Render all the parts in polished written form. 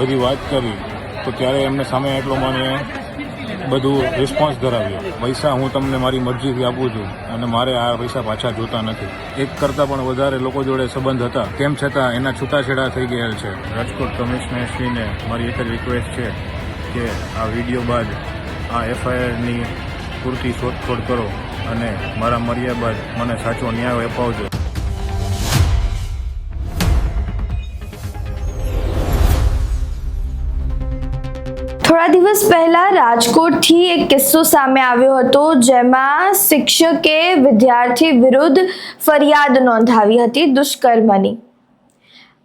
બધી વાત કરી તો ત્યારે એમને સામે એટલો મને બધું રિસ્પોન્સ ધરાવ્યો. પૈસા હું તમને મારી મરજીથી આપું છું અને મારે આ પૈસા પાછા જોતા નથી. એક કરતાં પણ વધારે લોકો જોડે સંબંધ હતા, તેમ છતાં એના છૂટાછેડા થઈ ગયેલ છે. રાજકોટ કમિશનરશ્રીને મારી એક જ રિક્વેસ્ટ છે કે આ વિડીયો બાદ આ એફઆઈઆરની પૂરતી શોધખોળ કરો અને મારા મર્યા બાદ મને સાચો ન્યાય અપાવજો. થોડા દિવસ પહેલા રાજકોટથી એક કિસ્સો સામે આવ્યો હતો, જેમાં શિક્ષકે વિદ્યાર્થી વિરુદ્ધ ફરિયાદ નોંધાવી હતી દુષ્કર્મની.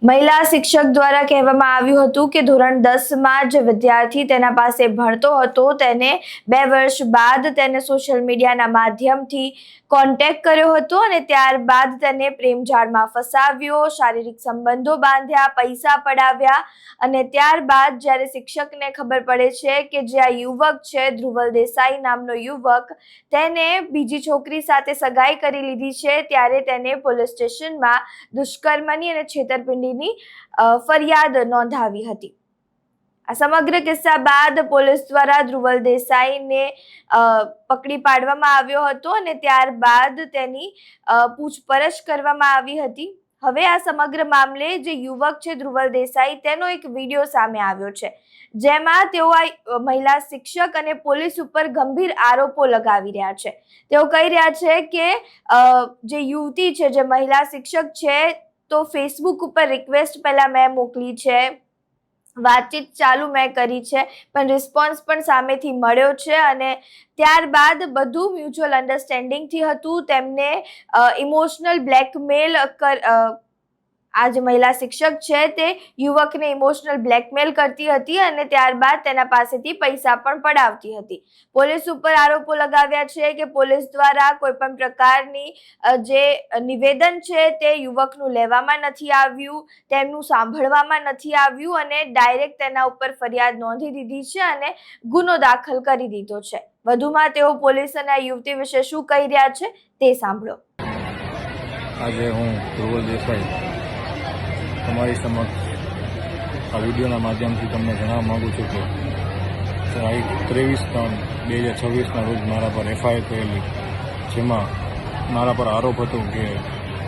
મહિલા શિક્ષક દ્વારા કહેવામાં આવ્યું હતું કે ધોરણ 10માં જે વિદ્યાર્થી તેના પાસે ભણતો હતો તેને 2 વર્ષ બાદ તેને સોશિયલ મીડિયાના માધ્યમથી કોન્ટેક્ટ કર્યો હતો અને ત્યારબાદ તેને પ્રેમજાળમાં ફસાવ્યો, શારીરિક સંબંધો બાંધ્યા, પૈસા પડાવ્યા અને ત્યારબાદ જ્યારે શિક્ષકને ખબર પડે છે કે જે આ યુવક છે ધ્રુવલ દેસાઈ નામનો યુવક, તેને બીજી છોકરી સાથે સગાઈ કરી લીધી છે, ત્યારે તેને પોલીસ સ્ટેશનમાં દુષ્કર્મની અને છેતરપિંડીની ફરિયાદ નોંધાવી હતી. આ સમગ્ર કિસ્સા બાદ પોલીસ દ્વારા ધ્રુવલ દેસાઈને પકડી પાડવામાં આવ્યો હતો અને ત્યારબાદ તેની પૂછપરછ કરવામાં આવી હતી. હવે આ સમગ્ર મામલે જે યુવક છે ધ્રુવલ દેસાઈ, તેનો એક વિડીયો સામે આવ્યો છે, જેમાં તેઓ આ મહિલા શિક્ષક અને પોલીસ ઉપર ગંભીર આરોપો લગાવી રહ્યા છે. તેઓ કહી રહ્યા છે કે જે યુવતી છે, જે મહિલા શિક્ષક છે, તો ફેસબુક ઉપર રિક્વેસ્ટ પહેલા મેં મોકલી છે, વાતચીત ચાલુ મેં કરી છે, પણ રિસ્પોન્સ પણ સામેથી મળ્યો છે અને ત્યારબાદ બધું મ્યુચ્યુઅલ અન્ડરસ્ટેન્ડિંગથી હતું. તેમને ઇમોશનલ બ્લેકમેલ આ જે મહિલા શિક્ષક છે તે યુવકને ઇમોશનલ બ્લેકમેલ કરતી હતી અને ત્યારબાદ તેના પાસેથી પૈસા પણ પડાવતી હતી. પોલીસ ઉપર આરોપો લગાવ્યા છે કે પોલીસ દ્વારા કોઈ પણ પ્રકારની જે નિવેદન છે તે યુવકનું લેવામાં નથી આવ્યું, તેમનું સાંભળવામાં નથી આવ્યું અને ડાયરેક્ટ તેના ઉપર ફરિયાદ નોંધી દીધી છે અને ગુનો દાખલ કરી દીધો છે. વધુમાં તેઓ પોલીસ અને આ યુવતી વિશે શું કહી રહ્યા છે તે સાંભળો. આજે હું ધ્રુવલ દેસાઈ તમારી સમક્ષ આ વિડીયોના માધ્યમથી તમને જણાવવા માગું છું કે તારીખ 23/3/2026ના રોજ મારા પર એફઆઈઆર થયેલી, જેમાં મારા પર આરોપ હતો કે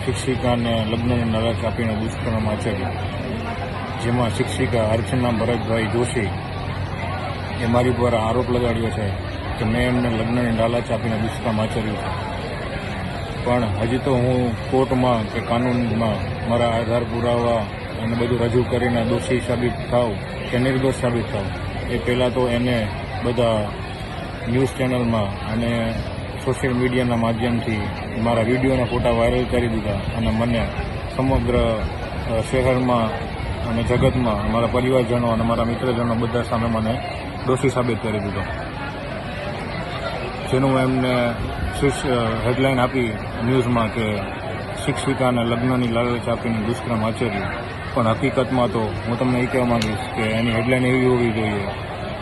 શિક્ષિકાને લગ્નની લાલચ આપીને દુષ્કર્મ આચર્યું. જેમાં શિક્ષિકા અર્ચના ભરતભાઈ જોશી એ મારી પર આરોપ લગાડ્યો છે કે મેં એમને લગ્નની લાલચ આપીને દુષ્કર્મ આચર્યું છે. પણ હજી તો હું કોર્ટમાં કે કાનૂનમાં મારા આધાર પુરાવા અને બધું રજૂ કરીને દોષી સાબિત થાવ કે નિર્દોષ સાબિત થાવ એ પહેલાં તો એને બધા ન્યૂઝ ચેનલમાં અને સોશિયલ મીડિયાના માધ્યમથી મારા વિડીયોના ફોટા વાયરલ કરી દીધા અને મને સમગ્ર શહેરમાં અને જગતમાં મારા પરિવારજનો અને મારા મિત્રજનો બધા સામે મને દોષી સાબિત કરી દીધો. જેનું એમને હેડલાઇન આપી ન્યૂઝમાં કે શિક્ષિકાને લગ્નની લાલચ આપીને દુષ્કર્મ આચર્યું. પણ હકીકતમાં તો હું તમને એ કહેવા માગીશ કે એની હેડલાઇન એવી હોવી જોઈએ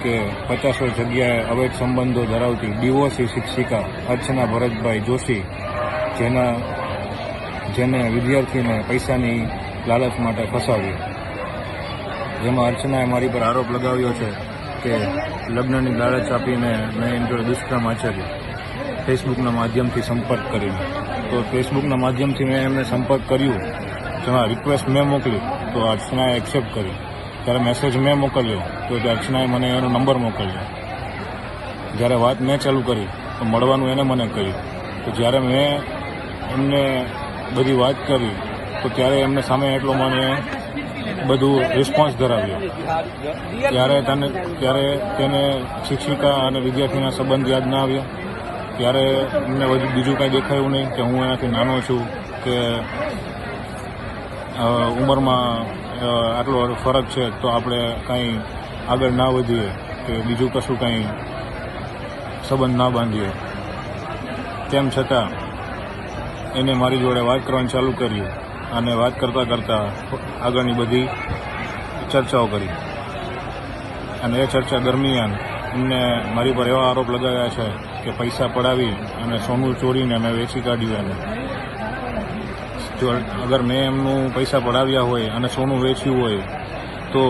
કે 50 જગ્યાએ અવૈધ સંબંધો ધરાવતી ડિવોર્સી શિક્ષિકા અર્ચના ભરતભાઈ જોશી, જેને વિદ્યાર્થીને પૈસાની લાલચ માટે ફસાવ્યો. જેમાં અર્ચનાએ મારી પર આરોપ લગાવ્યો છે કે લગ્નની લાલચ આપીને મેં એની જોડે દુષ્કર્મ આચર્યું ફેસબુકના માધ્યમથી સંપર્ક કરીને. તો ફેસબુકના માધ્યમથી મેં એમને સંપર્ક કર્યું, જેમાં રિક્વેસ્ટ મેં મોકલી તો અર્ચનાએ એક્સેપ્ટ કરી. ત્યારે મેસેજ મેં મોકલ્યો તો અર્ચનાએ મને એનો નંબર મોકલ્યો. જ્યારે વાત મેં ચાલુ કરી તો મળવાનું એને મને કહ્યું. તો જ્યારે મેં એમને બધી વાત કરી તો ત્યારે એમને સામે એટલો મને બધું રિસ્પોન્સ ધરાવ્યો. ત્યારે તેને શિક્ષિકા અને વિદ્યાર્થીના સંબંધ યાદ ના આવ્યા. ત્યારે એમને બીજું કાંઈ દેખાયું નહીં કે હું એનાથી નાનો છું કે ઉંમરમાં આટલો ફરક છે તો આપણે કાંઈ આગળ ના વધીએ કે બીજું કશું કાંઈ સંબંધ ના બાંધીએ. તેમ છતાં એને મારી જોડે વાત કરવાનું ચાલુ કર્યું અને વાત કરતાં કરતાં આગળની બધી ચર્ચાઓ કરી અને એ ચર્ચા દરમિયાન એમને મારી પર એવા આરોપ લગાવ્યા છે કે પૈસા પડાવી અને સોનું ચોરીને મેં વેચી કાઢ્યું. એને જો અગર મેં એમનું પૈસા પડાવ્યા હોય અને સોનું વેચ્યું હોય તો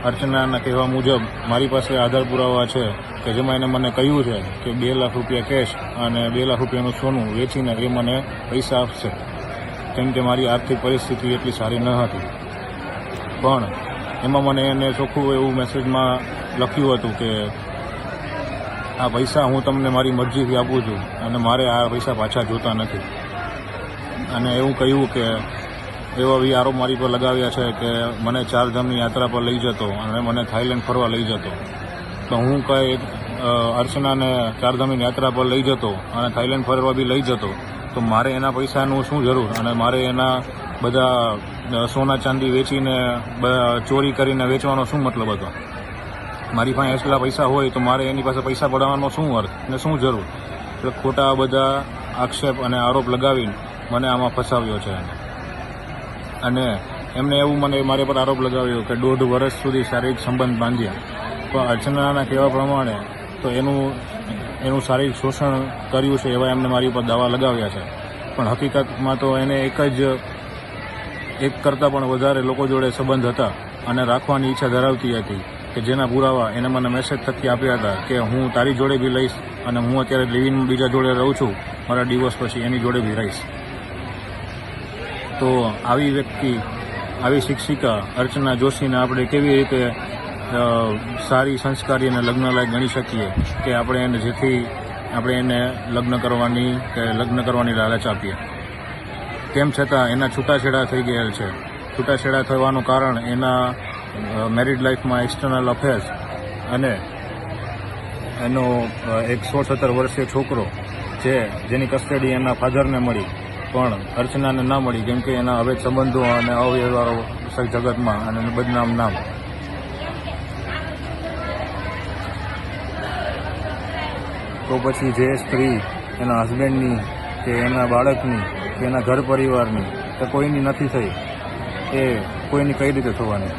અર્ચનાના કહેવા મુજબ મારી પાસે આધાર પુરાવા છે કે જેમાં એને મને કહ્યું છે કે 2 લાખ રૂપિયા કેશ અને 2 લાખ રૂપિયાનું સોનું વેચીને એ મને પૈસા આપશે, કેમ કે મારી આર્થિક પરિસ્થિતિ એટલી સારી ન હતી. પણ એમાં મને એને ચોખ્ખું એવું મેસેજમાં લખ્યું હતું કે આ પૈસા હું તમને મારી મરજીથી આપું છું અને મારે આ પૈસા પાછા જોતા નથી. અને એવું કહ્યું કે એવા બી આરોપ મારી પર લગાવ્યા છે કે મને 4 ધામની યાત્રા પર લઈ જતો અને મને થાઈલેન્ડ ફરવા લઈ જતો. તો હું કંઈ અર્ચનાને 4 ધામની યાત્રા પર લઈ જતો અને થાઈલેન્ડ ફરવા બી લઈ જતો તો મારે એના પૈસાનું શું જરૂર અને મારે એના બધા સોના ચાંદી વેચીને ચોરી કરીને વેચવાનો શું મતલબ હતો? મારી પાસે એટલા પૈસા હોય તો મારે એની પાસે પૈસા પડાવવાનો શું અર્થ અને શું જરૂર? એટલે ખોટા બધા આક્ષેપ અને આરોપ લગાવીને મને આમાં ફસાવ્યો છે. અને એમને એવું મારે પર આરોપ લગાવ્યો કે 1.5 વર્ષ સુધી શારીરિક સંબંધ બાંધ્યા. પણ અર્ચનાના કહેવા પ્રમાણે તો એનું શારીરિક શોષણ કર્યું છે એવા એમને મારી ઉપર દાવા લગાવ્યા છે. પણ હકીકતમાં તો એને એક કરતાં પણ વધારે લોકો જોડે સંબંધ હતા અને રાખવાની ઈચ્છા ધરાવતી હતી કે જેના પુરાવા એને મને મેસેજ થકી આપ્યા હતા કે હું તારી જોડે બી લઈશ અને હું અત્યારે લિવિંગમાં બીજા જોડે રહું છું, મારા ડિવોર્સ પછી એની જોડે બી રહીશ. તો આવી વ્યક્તિ, આવી શિક્ષિકા અર્ચના જોશીને આપણે કેવી રીતે સારી સંસ્કારી અને લગ્નલાયક ગણી શકીએ કે જેથી આપણે એને લગ્ન કરવાની લાલચ આપીએ. તેમ છતાં એના છૂટાછેડા થઈ ગયેલ છે. છૂટાછેડા થવાનું કારણ એના મેરિડ લાઈફમાં એક્સટર્નલ અફેર્સ અને એનો એક 16-17 વર્ષીય છોકરો જેની કસ્ટડી એના ફાધરને મળી પણ અર્ચનાને ના મળી, કેમ કે એના અવૈધ સંબંધો અને અવ્યવહારો જગતમાં અને બદનામ નામ. તો પછી જે સ્ત્રી એના હસબન્ડની કે એના બાળકની કે એના ઘર પરિવારની કે કોઈની નથી થઈ એ કોઈની કઈ રીતે થવાની?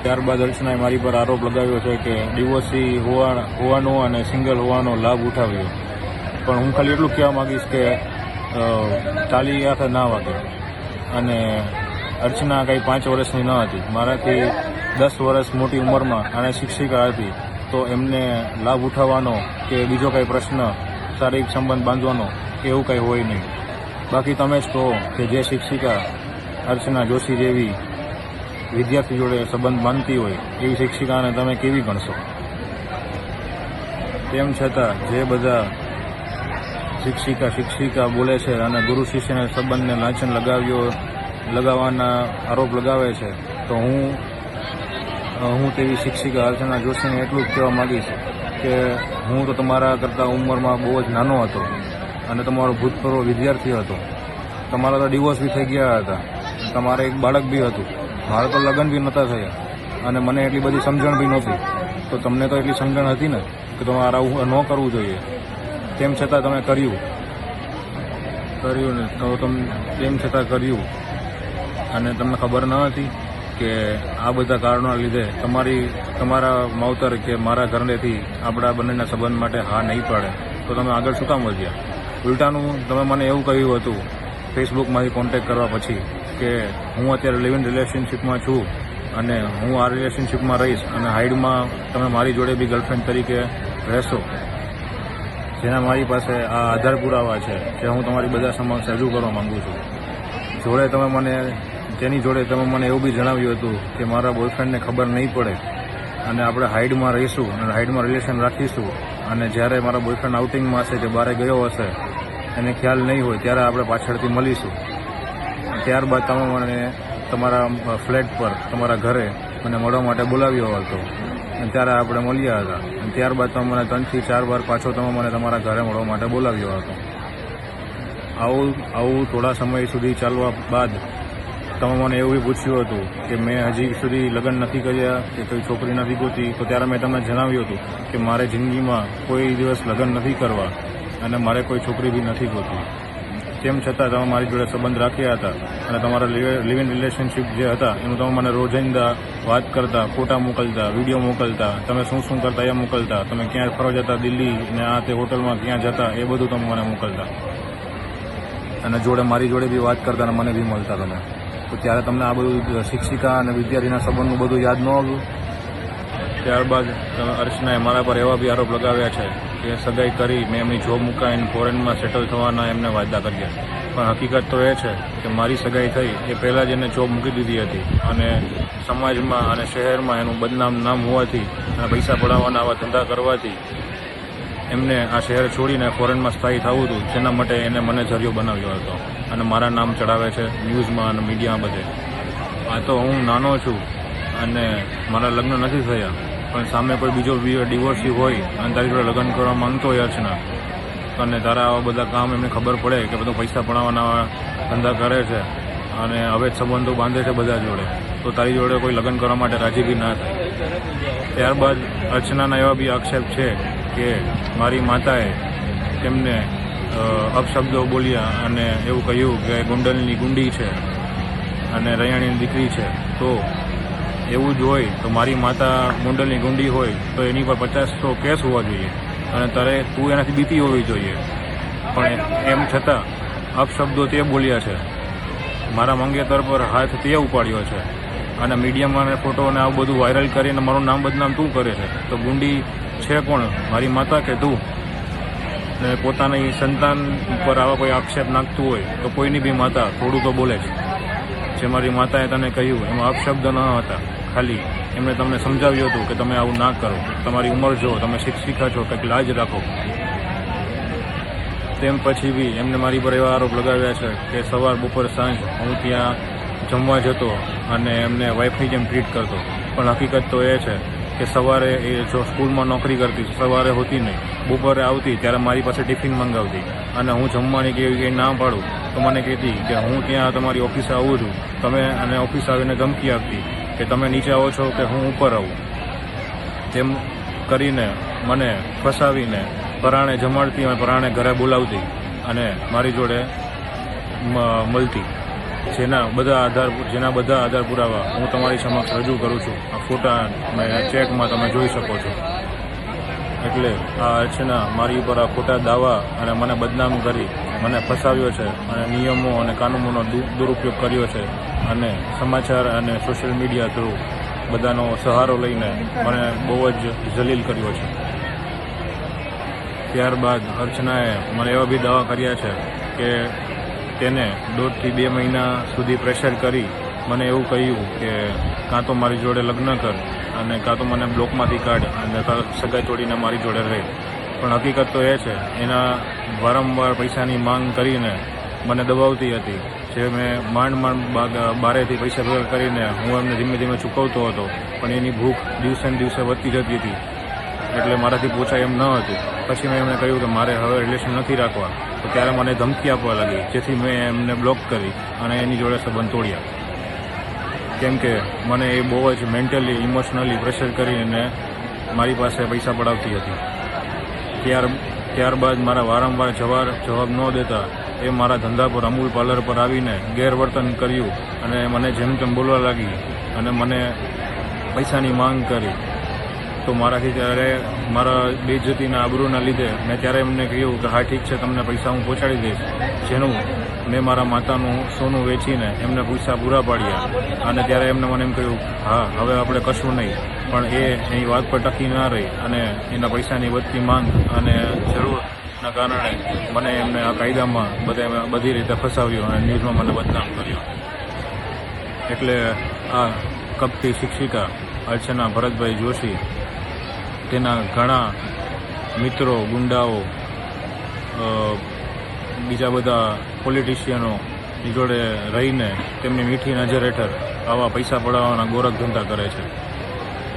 ત્યારબાદ અર્ચનાએ મારી પર આરોપ લગાવ્યો છે કે ડિવોર્સી હોવાનો અને સિંગલ હોવાનો લાભ ઉઠાવ્યો. પણ હું ખાલી એટલું કહેવા માગીશ કે ચાલી હાથે ના વાગે. અને અર્ચના કંઈ 5 વર્ષની ન હતી, મારાથી 10 વર્ષ મોટી ઉંમરમાં અને શિક્ષિકા હતી. તો એમને લાભ ઉઠાવવાનો કે બીજો કંઈ પ્રશ્ન શારીરિક સંબંધ બાંધવાનો એવું કંઈ હોય નહીં. બાકી તમે જ કહો કે જે શિક્ષિકા અર્ચના જોશી જેવી વિદ્યાર્થી જોડે સંબંધ બાંધતી હોય એવી શિક્ષિકાને તમે કેવી ગણશો? તેમ છતાં જે બધા શિક્ષિકા બોલે છે અને ગુરુ શિષ્યને સંબંધને લાંછન લગાવવાના આરોપ લગાવે છે, તો હું તેવી શિક્ષિકા અર્ચના જોશીને એટલું જ કહેવા માગીશ કે હું તો તમારા કરતાં ઉંમરમાં બહુ જ નાનો હતો અને તમારો ભૂતપૂર્વ વિદ્યાર્થી હતો. તમારા તો ડિવોર્સ બી થઈ ગયા હતા, તમારે એક બાળક બી હતું, મારે તો લગ્ન બી નહોતા થયા અને મને એટલી બધી સમજણ બી નહોતી. તો તમને તો એટલી સમજણ હતી ને કે તમારે આવું ન કરવું જોઈએ. તેમ છતાં તમે કર્યું ને તો તેમ છતાં કર્યું અને તમને ખબર ન હતી કે આ બધા કારણોના લીધે તમારા માવતર કે મારા ઘરેથી આપણા બંનેના સંબંધ માટે હા નહીં પાડે, તો તમે આગળ શું કામ વધ્યા? ઉલટાનું તમે મને એવું કહ્યું હતું ફેસબુકમાંથી કોન્ટેક્ટ કરવા પછી કે હું અત્યારે લિવ ઇન રિલેશનશીપમાં છું અને હું આ રિલેશનશીપમાં રહીશ અને હાઈડમાં તમે મારી જોડે બી ગર્લફ્રેન્ડ તરીકે રહેશો. જેના મારી પાસે આ આધાર પુરાવા છે જે હું તમારી બધા સમક્ષ રજૂ કરવા માગું છું. તેની જોડે તમે મને એવું બી જણાવ્યું હતું કે મારા બોયફ્રેન્ડને ખબર નહીં પડે અને આપણે હાઈડમાં રહીશું અને હાઈડમાં રિલેશન રાખીશું અને જ્યારે મારા બોયફ્રેન્ડ આઉટિંગમાં હશે કે બહાર ગયો હશે એને ખ્યાલ નહીં હોય ત્યારે આપણે પાછળથી મળીશું. ત્યારબાદ તમે મને તમારા ફ્લેટ પર તમારા ઘરે મને મળવા માટે બોલાવ્યો હતો અને ત્યારે આપણે મળ્યા હતા. અને ત્યારબાદ તમે મને 3 થી 4 વાર પાછો તમે મને તમારા ઘરે મળવા માટે બોલાવ્યો હતો. આવું થોડા સમય સુધી ચાલવા બાદ તમે મને એવું બી પૂછ્યું હતું કે મેં હજી સુધી લગ્ન નથી કર્યા કે કોઈ છોકરી નથી ગોતી. તો ત્યારે મેં તમને જણાવ્યું હતું કે મારે જિંદગીમાં કોઈ દિવસ લગ્ન નથી કરવા અને મારે કોઈ છોકરી બી નથી ગોતી. તેમ છતાં તમે મારી જોડે સંબંધ રાખ્યા હતા અને તમારા લિવ ઇન રિલેશનશીપ જે હતા એનું તમે મને રોજિંદા વાત કરતા, ફોટા મોકલતા, વિડીયો મોકલતા, તમે શું કરતા એ મોકલતા, તમે ક્યાં ફરવા જતા દિલ્હી ને આ તે હોટલમાં ક્યાં જતા એ બધું તમે મને મોકલતા અને મારી જોડે બી વાત કરતા અને મને બી મળતા તમે. તો ત્યારે તમને આ બધું શિક્ષિકા અને વિદ્યાર્થીના સંબંધનું બધું યાદ ન આવ્યું? ત્યારબાદ અર્ચનાએ મારા પર એવા બી આરોપ લગાવ્યા છે કે સગાઈ કરી મેં એમની જોબ મુકાઈને ફોરેનમાં સેટલ થવાના એમને વાયદા કર્યા, પણ હકીકત તો એ છે કે મારી સગાઈ થઈ એ પહેલાં જ એને જોબ મૂકી દીધી હતી અને સમાજમાં અને શહેરમાં એનું બદનામ નામ હોવાથી અને પૈસા પડાવવાના આવા ધંધા કરવાથી એમને આ શહેર છોડીને ફોરેનમાં સ્થાયી થવું હતું, જેના માટે એને મને જરિયો બનાવ્યો હતો અને મારા નામ ચડાવે છે ન્યૂઝમાં અને મીડિયામાં બધે. આ તો હું નાનો છું અને મારા લગ્ન નથી થયા, પણ સામે કોઈ બીજો ડિવોર્સી હોય અને તારી જોડે લગ્ન કરવા માંગતો હોય અર્ચના, અને તારા આવા બધા કામ એમને ખબર પડે કે બધું પૈસા પડાવવાના ધંધા કરે છે અને હવે જ સંબંધો બાંધે છે બધા જોડે, તો તારી જોડે કોઈ લગ્ન કરવા માટે રાજી બી ના થાય. ત્યારબાદ અર્ચનાના એવા બી આક્ષેપ છે કે મારી માતાએ તેમને અપશબ્દો બોલ્યા અને એવું કહ્યું કે ગુંડલની ગુંડી છે અને રૈયાણીની દીકરી છે. તો એવું જ હોય તો મારી માતા ગુંડલની ગુંડી હોય તો એની પર 50 તો કેસ હોવા જોઈએ અને તારે તું એનાથી બીતી હોવી જોઈએ, પણ એમ છતાં અપશબ્દો તે બોલ્યા છે, મારા મંગેતર પર હાથ તે ઉપાડ્યો છે અને મીડિયામાં ફોટો અને આવું બધું વાયરલ કરીને મારું નામ બદનામ તું કરે છે. તો ગુંડી છે કોણ, મારી માતા કે તું? ને પોતાની સંતાન પર આવા કોઈ આક્ષેપ નાખતું હોય તો કોઈની બી માતા થોડું તો બોલે છે. જે મારી માતાએ તને કહ્યું એમાં અપશબ્દ ન હતા, ખાલી એમણે તમને સમજાવ્યું હતું કે તમે આવું ના કરો, તમારી ઉંમર જો, તમે શિક્ષિકા છો, કંઈક લાજ રાખો. તેમ પછી બી એમને મારી પર એવા આરોપ લગાવ્યા છે કે સવાર બપોર સાંજ હું ત્યાં જમવા જતો અને એમને વાઈફની જેમ ટ્રીટ કરતો, પણ હકીકત તો એ છે કે સવારે એ જો સ્કૂલમાં નોકરી કરતી, સવારે હોતી નહીં, બપોરે આવતી ત્યારે મારી પાસે ટિફિન મંગાવતી અને હું જમવાની કે એવી કંઈ ના પાડું તો મને કહેતી કે હું ત્યાં તમારી ઓફિસે આવું છું, તમે અને ઓફિસ આવીને ધમકી આપતી કે તમે નીચે આવો છો કે હું ઉપર આવું. તેમ કરીને મને ફસાવીને પરાણે જમાડતી અને પરાણે ઘરે બોલાવતી અને મારી જોડે મળતી, જેના બધા આધાર પુરાવા હું તમારી સમક્ષ રજૂ કરું છું. આ ફોટા ચેકમાં તમે જોઈ શકો છો. એટલે આ અર્ચના મારી ઉપર આ ખોટા દાવા અને મને બદનામ કરી મને ફસાવ્યો છે અને નિયમો અને કાનૂનોનો દુરુપયોગ કર્યો છે અને સમાચાર અને સોશિયલ મીડિયા થ્રુ બધાનો સહારો લઈને મને બહુ જ જલીલ કર્યો છે. ત્યારબાદ અર્ચનાએ મને એવા બી દાવા કર્યા છે કે તેને 1.5 થી 2 મહિના સુધી પ્રેશર કરી મને એવું કહ્યું કે કાં તો મારી જોડે લગ્ન કર અને કાં તો મને બ્લોકમાંથી કાઢ અને સગાઈ તોડીને મારી જોડે રહે. પણ હકીકત તો એ છે એના વારંવાર પૈસાની માંગ કરીને મને દબાવતી હતી, જે મેં માંડ બારેથી પૈસા ભેગા કરીને હું એમને ધીમે ધીમે ચૂકવતો હતો, પણ એની ભૂખ દિવસે ને દિવસે વધતી જતી હતી એટલે મારાથી પૂછાય એમ ન હતું. પછી મેં એમને કહ્યું કે મારે હવે રિલેશન નથી રાખવા, તો ત્યારે મને ધમકી આપવા લાગી, જેથી મેં એમને બ્લોક કરી અને એની જોડે સંબંધ તોડ્યા. કેમ કે મને એ બહુ જ મેન્ટલી ઇમોશનલી પ્રેશર કરીને મારી પાસે પૈસા પડાવતી હતી. ત્યારબાદ મારા વારંવાર જવાબ ન દેતા એ મારા ધંધા પર અમૂલ પાર્લર પર આવીને ગેરવર્તન કર્યું અને મને જેમ તેમ બોલવા લાગી અને મને પૈસાની માંગ કરી. તો મારાથી ત્યારે મારા બેઇજ્જતીના આબરૂના લીધે મેં ત્યારે એમને કહ્યું કે હા ઠીક છે, તમને પૈસા હું પહોંચાડી દઈશ, જેનું મેં મારા માતાનું સોનું વેચીને એમને પૈસા પૂરા પાડ્યા. અને ત્યારે એમને મને એમ કહ્યું હા હવે આપણે કશું નહીં, પણ એની વાત પર ટકી ના રહી અને એના પૈસાની વધતી માંગ અને જરૂરના કારણે મને એમને આ કાયદામાં બધી રીતે ફસાવ્યો અને ન્યૂઝમાં મને બદનામ કર્યો. એટલે આ કપટી શિક્ષિકા અર્ચના ભરતભાઈ જોશી તેના ઘણા મિત્રો, ગુંડાઓ, બીજા બધા પોલિટિશિયનો જોડે રહીને તેમની મીઠી નજર હેઠળ આવા પૈસા પડાવવાના ગોરખ ધંધા કરે છે.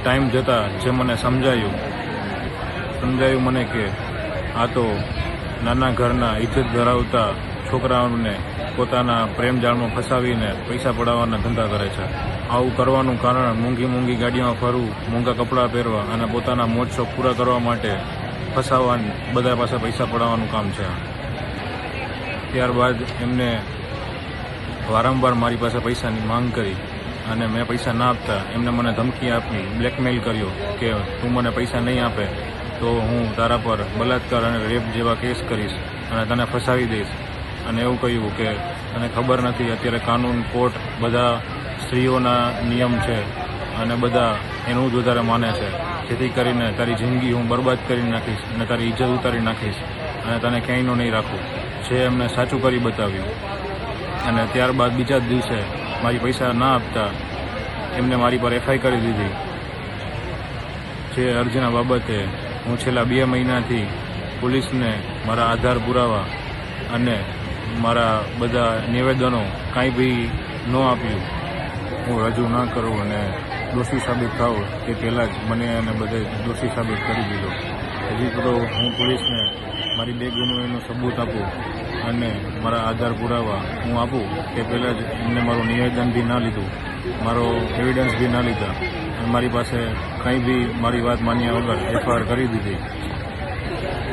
ટાઈમ જતાં જે મને સમજાયું મને કે આ તો નાના ઘરના ઇજ્જત ધરાવતા છોકરાઓને પોતાના પ્રેમ જાળમાં ફસાવીને પૈસા પડાવવાના ધંધા કરે છે. આવું કરવાનું કારણ મોંઘી ગાડીમાં ફરવું, મોંઘા કપડાં પહેરવા અને પોતાના મોજ શોખ પૂરા કરવા માટે ફસાવવાનું, બધા પાસે પૈસા પડાવવાનું કામ છે. ત્યારબાદ એમને વારંવાર મારી પાસે પૈસાની માંગ કરી અને મેં પૈસા ના આપતા એમને મને ધમકી આપી, બ્લેકમેલ કર્યો કે તું મને પૈસા નહીં આપે તો હું તારા પર બલાત્કાર અને રેપ જેવા કેસ કરીશ અને તને ફસાવી દઈશ. અને એવું કહ્યું કે તને ખબર નથી અત્યારે કાનૂન કોર્ટ બધા સ્ત્રીઓના નિયમ છે અને બધા એનું જ વધારે માને છે, જેથી કરીને તારી જિંદગી હું બરબાદ કરી નાખીશ અને તારી ઇજ્જત ઉતારી નાખીશ અને તને ક્યાંયનું નહીં રાખું. છે એમને સાચું કરી બતાવ્યું. અને ત્યારબાદ બીજા જ દિવસે મારી પૈસા ના આપતા એમને મારી પર એફઆઈ કરી દીધી. જે અરજીના બાબતે હું છેલ્લા 2 મહિનાથી પોલીસને મારા આધાર પુરાવા અને મારા બધા નિવેદનો કાંઈ બી ન આપ્યું, હું રજૂ ના કરું અને દોષી સાબિત થાઉં તે પહેલાં જ મને અને બધે દોષી સાબિત કરી દીધો. હજી તો હું પોલીસને મારી 2 ગુનાઓનું સબૂત આપું અને મારા આધાર પુરાવા હું આપું તે પહેલાં જ એમને મારું નિવેદન બી ના લીધું, મારો એવિડન્સ બી ના લીધા અને મારી પાસે કંઈ બી મારી વાત માન્યા વગર એફઆઈઆર કરી દીધી.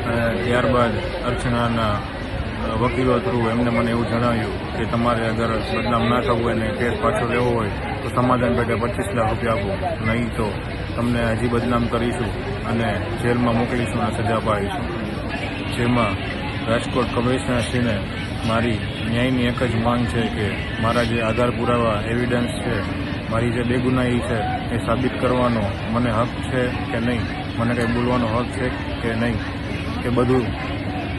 અને ત્યારબાદ અર્ચનાના વકીલો થ્રુ એમને મને એવું જણાવ્યું કે તમારે અગર બદનામ ના થવું હોય અને કેસ પાછો લેવો હોય તો સમાધાન પેટે 25 લાખ રૂપિયા આપો, નહીં તો તમને હજી બદનામ કરીશું અને જેલમાં મોકલીશું અને સજા પાડીશું. જેમાં રાજકોટ કમિશનરશ્રીને મારી ન્યાયની એક જ માંગ છે કે મારા જે આધાર પુરાવા એવિડન્સ છે, મારી જે બેગુનાહી છે એ સાબિત કરવાનો મને હક છે કે નહીં, મને કંઈ બોલવાનો હક છે કે નહીં, એ બધું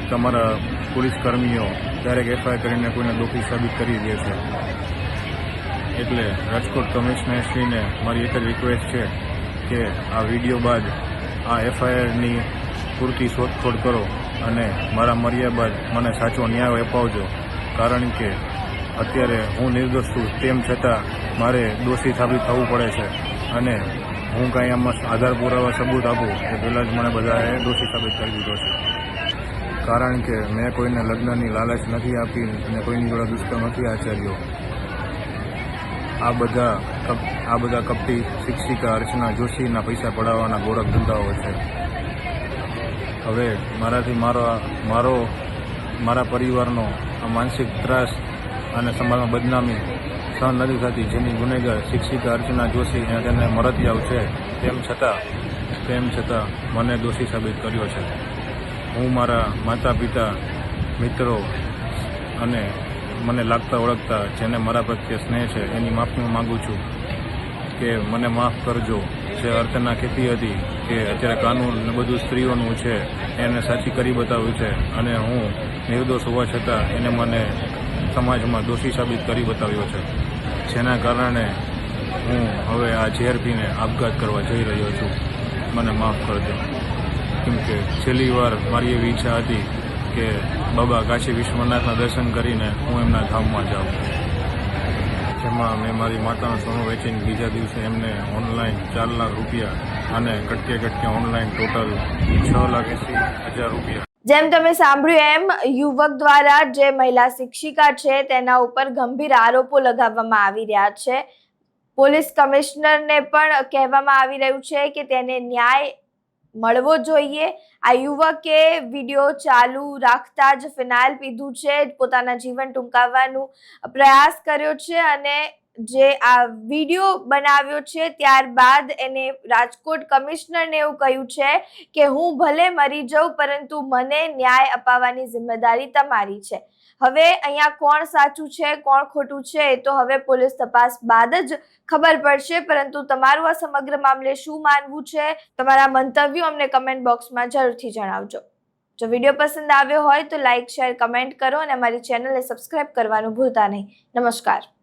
તમારા પોલીસ કર્મીઓ ડાયરેક્ટ એફઆઈઆર કરીને કોઈને દોષી સાબિત કરી દે છે. એટલે રાજકોટ કમિશનરશ્રીને મારી એક જ રિક્વેસ્ટ છે કે આ વિડીયો બાદ આ એફઆઈઆરની પૂરતી શોધખોળ કરો અને મારા મર્યા બાદ મને સાચો ન્યાય અપાવજો. કારણ કે અત્યારે હું નિર્દોષ છું તેમ છતાં મારે દોષી સાબિત થવું પડે છે અને હું કાંઈ આમાં આધાર પુરાવા સબૂત આપું એ પહેલાં જ મને બધાએ દોષી સાબિત કરી દીધો છે. કારણ કે મેં કોઈને લગ્નની લાલચ નથી આપી અને કોઈની જોડે દુષ્કર્મ નથી આચર્યો. આ બધા કપટી શિક્ષિકા અર્ચના જોશીના પૈસા પડાવવાના ગોરખ ધંધાઓ છે. હવે મારાથી મારા પરિવારનો આ માનસિક ત્રાસ અને સમાજમાં બદનામી સહન નથી થતી, જેની ગુનેગાર શિક્ષિકા અર્ચના જોશી અને તેને મરતિયાવ છે, તેમ છતાં મને દોષી સાબિત કર્યો છે. હું મારા માતા પિતા, મિત્રો અને મને લાગતા ઓળખતા જેને મારા પ્રત્યે સ્નેહ છે એની માફી માગું છું કે મને માફ કરજો. જે અર્ચના કહેતી હતી કે અત્યારે કાનૂન ને બધું સ્ત્રીઓનું છે એને સાચી કરી બતાવ્યું છે અને હું નિર્દોષ હોવા છતાં એને મને સમાજમાં દોષી સાબિત કરી બતાવ્યો છે, જેના કારણે હું હવે આ ઝેર પીને આપઘાત કરવા જઈ રહ્યો છું. મને માફ કરજો. કેમ કે છેલ્લી વાર મારી એવી ઈચ્છા હતી કે બાબા કાશી વિશ્વનાથના દર્શન કરીને હું એમના ધામમાં જાઉં. જેમાં મેં મારી માતાનું સોનું વેચીને બીજા દિવસે એમને ઓનલાઈન 4 લાખ રૂપિયા અને કટકે ઓનલાઈન ટોટલ 6,80,000 રૂપિયા. જેમ તમે સાંભળ્યું એમ યુવક દ્વારા જે મહિલા શિક્ષિકા છે તેના ઉપર ગંભીર આરોપો લગાવવામાં આવી રહ્યા છે. પોલીસ કમિશનરને પણ કહેવામાં આવી રહ્યું છે કે તેને ન્યાય મળવો જોઈએ. આ યુવકે વિડીયો ચાલુ રાખતા જ ફિનાઇલ પીધું છે, પોતાના જીવન ટૂંકાવવાનો પ્રયાસ કર્યો છે અને જે આ વિડીયો બનાવ્યો છે ત્યારબાદ એને રાજકોટ કમિશનરને એવું કહ્યું છે કે હું ભલે મરી જાઉં પરંતુ મને ન્યાય અપાવવાની જિમ્મેદારી તમારી છે. હવે અહીંયા કોણ સાચું છે કોણ ખોટું છે એ તો હવે પોલીસ તપાસ બાદ જ ખબર પડશે, પરંતુ તમારું આ સમગ્ર મામલે શું માનવું છે, તમારા મંતવ્યો અમને કમેન્ટ બોક્સમાં જરૂરથી જણાવજો. જો વિડીયો પસંદ આવ્યો હોય તો લાઇક, શેર, કમેન્ટ કરો અને અમારી ચેનલને સબસ્ક્રાઇબ કરવાનું ભૂલતા નહીં. નમસ્કાર.